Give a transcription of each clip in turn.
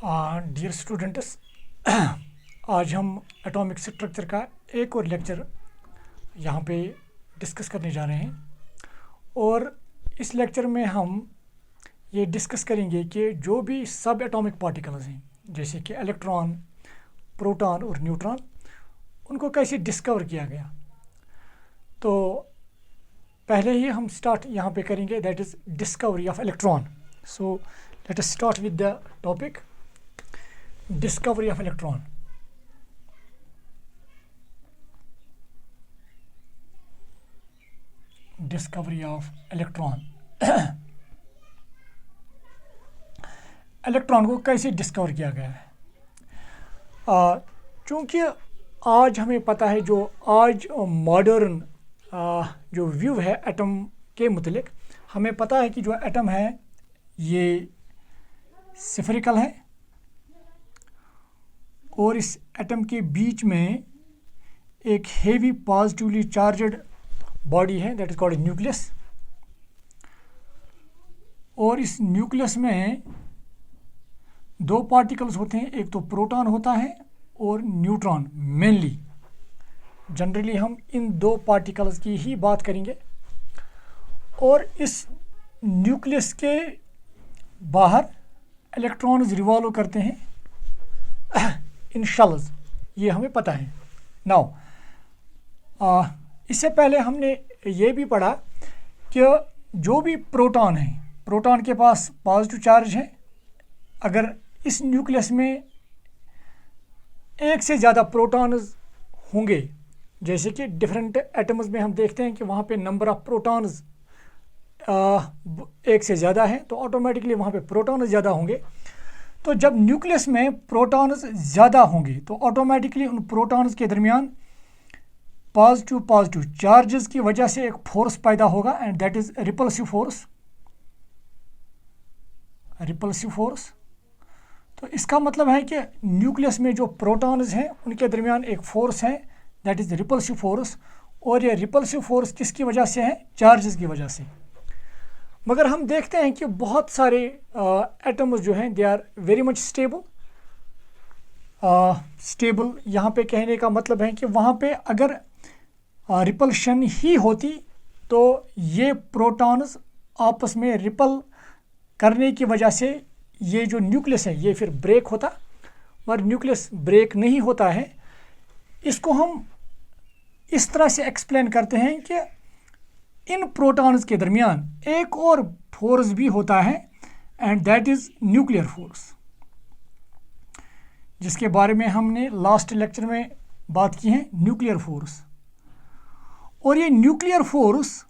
Dear students, आज हम atomic structure का एक और लेक्चर यहाँ पे डिस्कस करने जा रहे हैं। और इस लेक्चर में हम ये डिस्कस करेंगे कि जो भी सब एटॉमिक पार्टिकल्स हैं जैसे कि इलेक्ट्रॉन, प्रोटॉन और न्यूट्रॉन, उनको कैसे डिस्कवर किया गया। तो पहले ही हम स्टार्ट यहाँ पे करेंगे, that is discovery of electron. So let us start with the topic discovery of electron. Discovery of electron. Electron को कैसे डिस्कवर किया गया है। चूँकि आज हमें पता है, जो आज मॉडर्न जो व्यू है एटम के मुतलिक, हमें पता है कि जो एटम है ये सिफरिकल है और इस एटम के बीच में एक हेवी पॉजिटिवली चार्जड बॉडी है, दैट इज कॉल्ड न्यूक्लियस। और इस न्यूक्लियस में दो पार्टिकल्स होते हैं, एक तो प्रोटॉन होता है और न्यूट्रॉन। मेनली जनरली हम इन दो पार्टिकल्स की ही बात करेंगे। और इस न्यूक्लियस के बाहर इलेक्ट्रॉन्स रिवॉल्व करते हैं इन शेल्स, ये हमें पता है। नाउ इससे पहले हमने ये भी पढ़ा कि जो भी प्रोटॉन है, प्रोटॉन के पास पॉजिटिव चार्ज है। अगर इस न्यूक्लियस में एक से ज़्यादा प्रोटॉन्स होंगे, जैसे कि डिफरेंट एटम्स में हम देखते हैं कि वहाँ पे नंबर ऑफ प्रोटॉन्स एक से ज़्यादा है, तो ऑटोमेटिकली वहाँ पे प्रोटॉन्स ज़्यादा होंगे। तो जब न्यूक्लियस में प्रोटॉन्स ज़्यादा होंगे तो ऑटोमेटिकली उन प्रोटॉन्स के दरमियान पॉजिटिव चार्जेस की वजह से एक फोर्स पैदा होगा, and that is repulsive force. तो इसका मतलब है कि न्यूक्लियस में जो प्रोटॉन्स हैं उनके दरमियान एक फोर्स है, दैट इज़ रिपल्सिव फोर्स। और ये रिपल्सिव फोर्स किसकी वजह से है? चार्जेस की वजह से। मगर हम देखते हैं कि बहुत सारे एटम्स जो हैं they are very much stable. Stable यहाँ पे कहने का मतलब है कि वहाँ पे अगर रिपल्शन ही होती तो ये प्रोटॉन्स आपस में रिपल करने की वजह से ये जो न्यूक्लियस है ये फिर ब्रेक होता, मगर न्यूक्लियस ब्रेक नहीं होता है। इसको हम इस तरह से एक्सप्लेन करते हैं कि इन प्रोटॉन्स के दरमियान एक और फोर्स भी होता है, and that is nuclear force, जिसके बारे में हमने लास्ट लेक्चर में बात की है, न्यूक्लियर फोर्स। और ये न्यूक्लियर फोर्स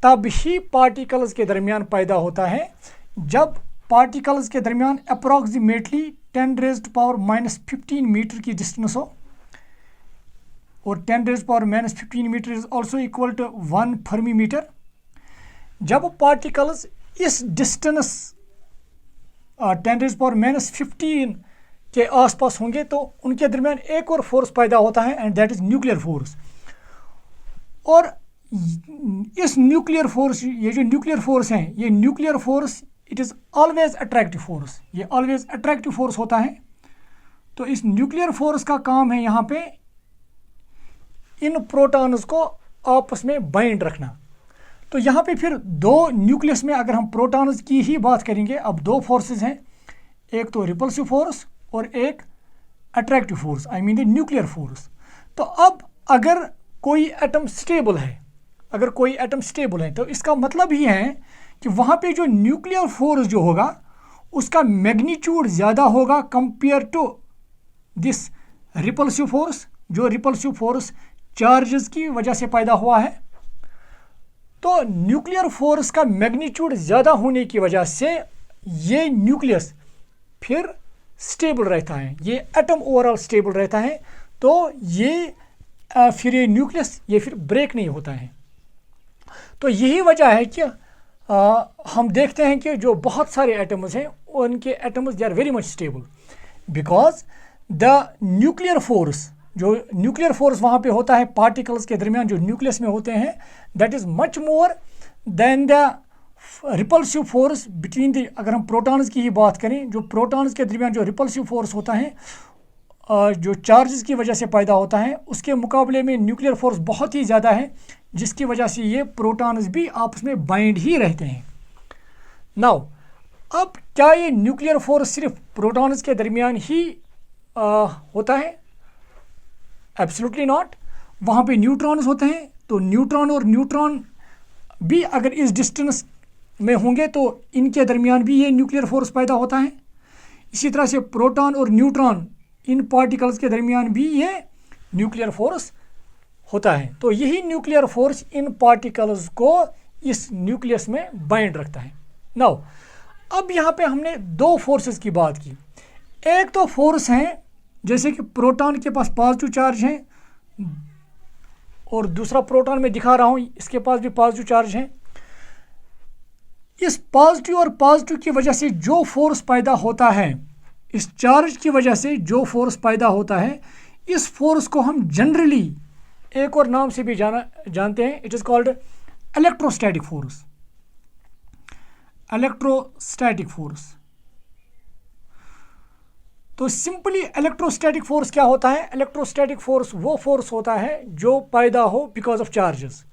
तब ही पार्टिकल्स के दरमियान पैदा होता है जब पार्टिकल्स के दरमियान अप्रॉक्सीमेटली 10⁻⁻15 मीटर की डिस्टेंस हो। और 10⁻⁻15 metre is also equal to 1 fermi metre. जब पार्टिकल्स इस डिस्टेंस 10⁻⁻15 के आसपास होंगे तो उनके दरमियान एक और फोर्स पैदा होता है, and that is nuclear force. और इस न्यूक्लियर फोर्स, ये जो न्यूक्लियर फोर्स हैं, ये nuclear force it is always attractive force, ये ऑलवेज अट्रैक्टिव फोर्स होता है। तो इस न्यूक्लियर फोर्स का काम है यहाँ पे इन प्रोटॉन्स को आपस में बाइंड रखना। तो यहाँ पे फिर दो न्यूक्लियस में अगर हम प्रोटॉन्स की ही बात करेंगे, अब दो फोर्सेस हैं, एक तो रिपल्सिव फोर्स और एक attractive force, I mean the nuclear force. तो अब अगर कोई एटम स्टेबल है, तो इसका मतलब ही है कि वहाँ पे जो न्यूक्लियर फोर्स जो होगा उसका मैग्नीट्यूड ज़्यादा होगा compare to this repulsive force, जो रिपल्सिव फोर्स चार्जेस की वजह से पैदा हुआ है। तो न्यूक्लियर फोर्स का मैग्नीट्यूड ज़्यादा होने की वजह से ये न्यूक्लियस फिर स्टेबल रहता है, ये एटम ओवरऑल स्टेबल रहता है। तो ये फिर ये न्यूक्लियस ये फिर ब्रेक नहीं होता है। तो यही वजह है कि हम देखते हैं कि जो बहुत सारे एटम्स हैं उनके atoms they are very much stable, because the nuclear force, जो न्यूक्लियर फोर्स वहाँ पे होता है पार्टिकल्स के दरमियान जो न्यूक्लियस में होते हैं, that is much more than the repulsive force between the, अगर हम प्रोटॉन्स की ही बात करें, जो प्रोटॉन्स के दरमियान जो रिपल्सिव फोर्स होता है जो चार्जेस की वजह से पैदा होता है, उसके मुकाबले में न्यूक्लियर फोर्स बहुत ही ज़्यादा है, जिसकी वजह से ये प्रोटॉन्स भी आपस में बाइंड ही रहते हैं। नाउ अब क्या ये न्यूक्लियर फोर्स सिर्फ प्रोटॉन्स के दरमियान ही होता है? Absolutely not. वहाँ पे न्यूट्रॉन्स होते हैं, तो न्यूट्रॉन और न्यूट्रॉन भी अगर इस डिस्टेंस में होंगे तो इनके दरमियान भी ये न्यूक्लियर फोर्स पैदा होता है। इसी तरह से प्रोटॉन और न्यूट्रॉन, इन पार्टिकल्स के दरमियान भी ये न्यूक्लियर फोर्स होता है। तो यही न्यूक्लियर फोर्स इन पार्टिकल्स को इस न्यूक्लियस में बाइंड रखता है। नाउ अब यहाँ पे हमने दो फोर्सेस की बात की। एक तो फोर्स है जैसे कि प्रोटॉन के पास पॉजिटिव चार्ज है, और दूसरा प्रोटॉन में दिखा रहा हूँ, इसके पास भी पॉजिटिव चार्ज है। इस पॉजिटिव और पॉजिटिव की वजह से जो फोर्स पैदा होता है, इस चार्ज की वजह से जो फोर्स पैदा होता है, इस फोर्स को हम जनरली एक और नाम से भी जानते हैं। It is called electrostatic force. Electrostatic force. तो सिंपली इलेक्ट्रोस्टैटिक फोर्स क्या होता है? इलेक्ट्रोस्टैटिक फोर्स वो फोर्स होता है जो पैदा हो बिकॉज ऑफ चार्जेस।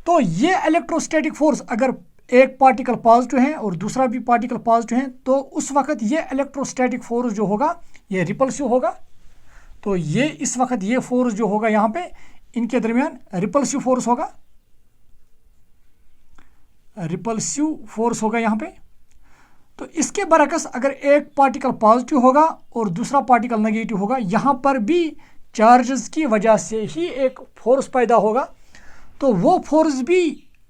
तो ये इलेक्ट्रोस्टैटिक फोर्स, अगर एक पार्टिकल पॉजिटिव है और दूसरा भी पार्टिकल पॉजिटिव है, तो उस वक्त ये इलेक्ट्रोस्टैटिक फोर्स जो होगा ये रिपल्सिव होगा। तो ये इस वक्त ये फोर्स जो होगा यहाँ पे, इनके दरमियान रिपल्सिव फोर्स होगा, रिपल्सिव फोर्स होगा यहाँ पे। तो इसके बरकस अगर एक पार्टिकल पॉजिटिव होगा और दूसरा पार्टिकल नेगेटिव होगा, यहाँ पर भी चार्जेस की वजह से ही एक फोर्स पैदा होगा। तो वो फोर्स भी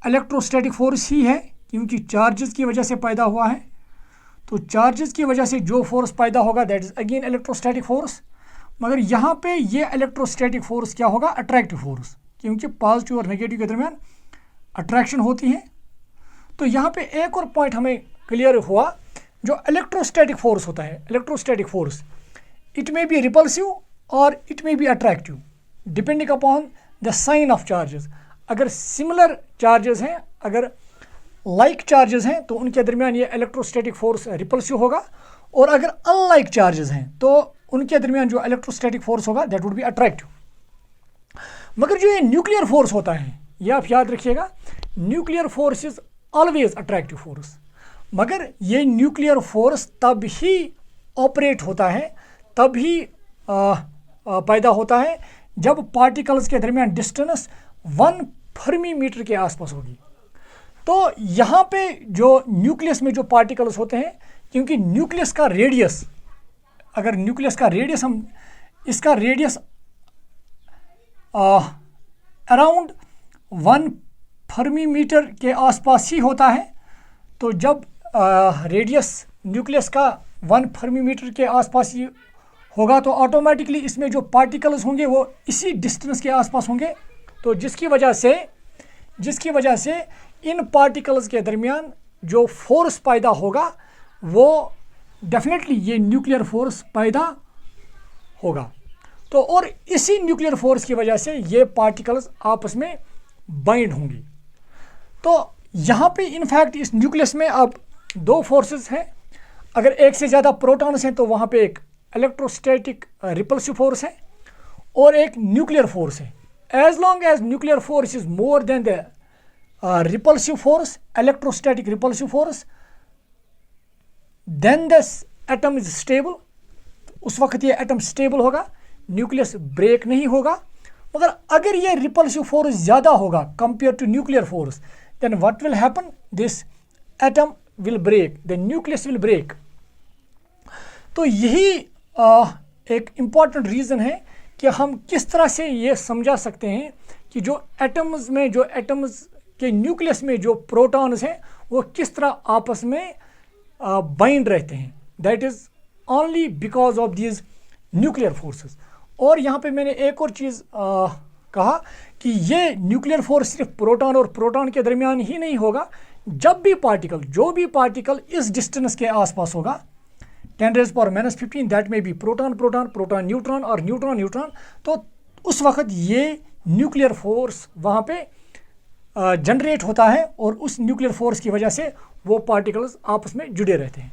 इलेक्ट्रोस्टैटिक फोर्स ही है, क्योंकि चार्जेस की वजह से पैदा हुआ है। तो चार्जेस की वजह से जो फोर्स पैदा होगा that is again electrostatic force. मगर यहाँ पे ये इलेक्ट्रोस्टैटिक फोर्स क्या होगा? अट्रैक्टिव फोर्स, क्योंकि पॉजिटिव और नेगेटिव के दरमियान अट्रैक्शन होती है। तो यहाँ पे एक और पॉइंट हमें क्लियर हुआ, जो इलेक्ट्रोस्टैटिक फोर्स होता है, electrostatic force, it may be repulsive और it may be attractive depending upon the sign of charges. अगर सिमिलर चार्जेस हैं, अगर लाइक चार्जेस हैं, तो उनके दरमियान ये इलेक्ट्रोस्टैटिक फोर्स रिपल्सिव होगा, और अगर अनलाइक चार्जेस हैं तो उनके दरमियान जो इलेक्ट्रोस्टैटिक फोर्स होगा दैट वुड बी अट्रैक्टिव। मगर जो ये न्यूक्लियर फोर्स होता है, ये आप याद रखिएगा, nuclear force is always attractive force. मगर ये न्यूक्लियर फोर्स तब ही ऑपरेट होता है, तब ही पैदा होता है जब पार्टिकल्स के दरमियान डिस्टेंस 1 फर्मी मीटर के आसपास होगी। तो यहाँ पे जो न्यूक्लियस में जो पार्टिकल्स होते हैं, क्योंकि न्यूक्लियस का रेडियस, अगर न्यूक्लियस का रेडियस हम, इसका रेडियस अराउंड 1 फर्मी मीटर के आसपास ही होता है। तो जब रेडियस न्यूक्लियस का 1 फर्मी मीटर के आसपास ही होगा, तो ऑटोमेटिकली इसमें जो पार्टिकल्स होंगे वो इसी डिस्टेंस के आसपास होंगे। तो जिसकी वजह से इन पार्टिकल्स के दरमियान जो फोर्स पैदा होगा वो डेफिनेटली ये न्यूक्लियर फोर्स पैदा होगा। तो और इसी न्यूक्लियर फोर्स की वजह से ये पार्टिकल्स आपस में बाइंड होंगी। तो यहाँ पे इनफैक्ट इस न्यूक्लियस में अब दो फोर्सेस हैं। अगर एक से ज़्यादा प्रोटॉन्स हैं तो वहाँ पे एक इलेक्ट्रोस्टैटिक रिपल्सिव फोर्स है और एक न्यूक्लियर फोर्स है। As long as nuclear force is more than the repulsive force, electrostatic repulsive force, then the atom is stable. उस वक्त ये एटम स्टेबल होगा, न्यूक्लियस ब्रेक नहीं होगा। मगर अगर ये रिपल्सिव फोर्स ज़्यादा होगा compare to nuclear force, then what will happen? This atom will break, the nucleus will break. तो यही एक इम्पॉर्टेंट रीज़न है कि हम किस तरह से ये समझा सकते हैं कि जो एटम्स में, जो एटम्स के न्यूक्लियस में जो प्रोटॉन्स हैं वो किस तरह आपस में बाइंड रहते हैं। That is only because of these nuclear forces. और यहाँ पे मैंने एक और चीज़ कहा कि ये न्यूक्लियर फोर्स सिर्फ प्रोटॉन और प्रोटॉन के दरमियान ही नहीं होगा। जब भी पार्टिकल, जो भी पार्टिकल इस डिस्टेंस के आसपास होगा 10⁻⁻15, that may be proton proton, proton neutron और न्यूट्रॉन न्यूट्रॉन, तो उस वक्त ये न्यूक्लियर फोर्स वहाँ पे जनरेट होता है और उस न्यूक्लियर फोर्स की वजह से वो पार्टिकल्स आपस में जुड़े रहते हैं।